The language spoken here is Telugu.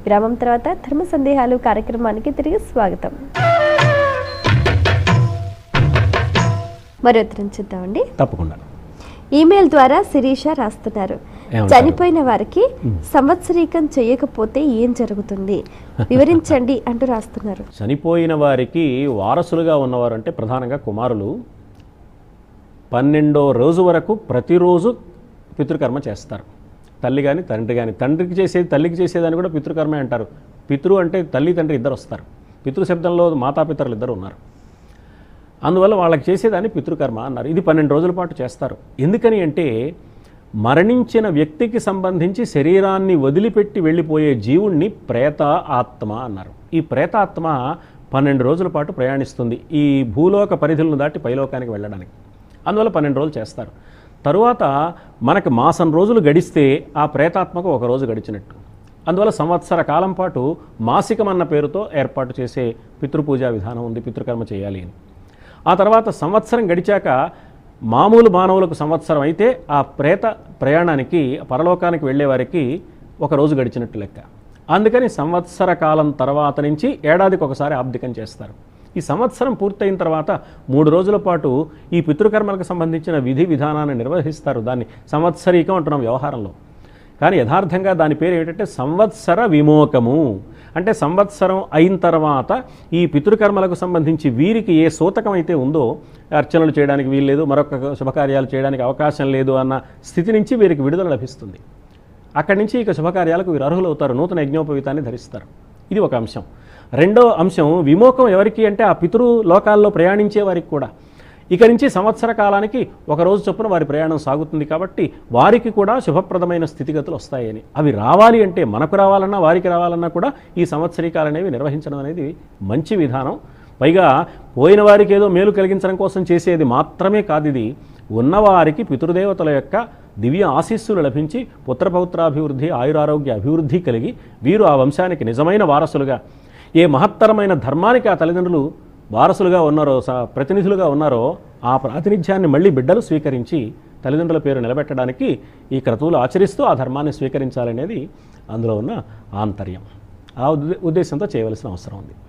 విరామం తర్వాత ధర్మ సందేహాలు కార్యక్రమానికి తిరిగి స్వాగతం. మరో ఉత్తరం చూద్దామండి. తప్పకుండా. ఈమెయిల్ ద్వారా శిరీష రాస్తున్నారు, చనిపోయిన వారికి సంవత్సరీకం చేయకపోతే ఏం జరుగుతుంది వివరించండి అంటూ రాస్తున్నారు. చనిపోయిన వారికి వారసులుగా ఉన్నవారు అంటే ప్రధానంగా కుమారులు 12వ రోజు వరకు ప్రతిరోజు పితృకర్మ చేస్తారు. తల్లి కానీ తండ్రి కానీ, తండ్రికి చేసేది తల్లికి చేసేదని కూడా పితృకర్మే అంటారు. పితృ అంటే తల్లి తండ్రి ఇద్దరు వస్తారు. పితృశబ్దంలో మాతాపితరులు ఇద్దరు ఉన్నారు. అందువల్ల వాళ్ళకి చేసేదాన్ని పితృకర్మ అన్నారు. ఇది 12 రోజుల పాటు చేస్తారు. ఎందుకని అంటే మరణించిన వ్యక్తికి సంబంధించి శరీరాన్ని వదిలిపెట్టి వెళ్ళిపోయే జీవుణ్ణి ప్రేత ఆత్మ అన్నారు. ఈ ప్రేతాత్మ 12 రోజుల పాటు ప్రయాణిస్తుంది ఈ భూలోక పరిధులను దాటి పైలోకానికి వెళ్ళడానికి. అందువల్ల 12 రోజులు చేస్తారు. తరువాత మనకు మాసం రోజులు గడిస్తే ఆ ప్రేతాత్మకు ఒక రోజు గడిచినట్టు. అందువల్ల సంవత్సర కాలం పాటు మాసికం అన్న పేరుతో ఏర్పాటు చేసే పితృపూజా విధానం ఉంది, పితృకర్మ చేయాలి అని. ఆ తర్వాత సంవత్సరం గడిచాక మామూలు మానవులకు సంవత్సరం అయితే ఆ ప్రేత ప్రయాణానికి పరలోకానికి వెళ్ళే వారికి ఒక రోజు గడిచినట్టు లెక్క. అందుకని సంవత్సర కాలం తర్వాత నుంచి ఏడాదికి ఒకసారి ఆబ్దికం చేస్తారు. ఈ సంవత్సరం పూర్తయిన తర్వాత 3 రోజుల పాటు ఈ పితృకర్మలకు సంబంధించిన విధి విధానాన్ని నిర్వహిస్తారు. దాన్ని సంవత్సరీకం అంటున్నాం వ్యవహారంలో. కానీ యథార్థంగా దాని పేరు ఏమిటంటే సంవత్సర విమోకము. అంటే సంవత్సరం అయిన తర్వాత ఈ పితృకర్మలకు సంబంధించి వీరికి ఏ సూతకం అయితే ఉందో, అర్చనలు చేయడానికి వీలు లేదు, మరొక శుభకార్యాలు చేయడానికి అవకాశం లేదు అన్న స్థితి నుంచి వీరికి విడుదల లభిస్తుంది. అక్కడి నుంచి ఇక శుభకార్యాలకు వీరు అర్హులవుతారు, నూతన యజ్ఞోపవీతాన్ని ధరిస్తారు. ఇది ఒక అంశం. రెండో అంశం విమోకం ఎవరికి అంటే ఆ పితృలోకాల్లో ప్రయాణించే వారికి కూడా. ఇక నుంచి సంవత్సర కాలానికి ఒక రోజు చొప్పున వారి ప్రయాణం సాగుతుంది కాబట్టి వారికి కూడా శుభప్రదమైన స్థితిగతులు వస్తాయని. అవి రావాలి అంటే మనకు రావాలన్నా వారికి రావాలన్నా కూడా ఈ సంవత్సరీకాలు అనేవి నిర్వహించడం అనేది మంచి విధానం. పైగా పోయిన వారికి ఏదో మేలు కలిగించడం కోసం చేసేది మాత్రమే కాదు. ఇది ఉన్నవారికి పితృదేవతల యొక్క దివ్య ఆశీస్సులు లభించి పుత్రపౌత్రాభివృద్ధి, ఆయురారోగ్య అభివృద్ధి కలిగి వీరు ఆ వంశానికి నిజమైన వారసులుగా, ఏ మహత్తరమైన ధర్మానికి ఆ తల్లిదండ్రులు వారసులుగా ఉన్నారో, ప్రతినిధులుగా ఉన్నారో ఆ ప్రాతినిధ్యాన్ని మళ్ళీ బిడ్డలు స్వీకరించి తల్లిదండ్రుల పేరు నిలబెట్టడానికి ఈ క్రతువులు ఆచరిస్తూ ఆ ధర్మాన్ని స్వీకరించాలనేది అందులో ఉన్న ఆంతర్యం. ఆ ఉద్దేశంతో చేయవలసిన అవసరం ఉంది.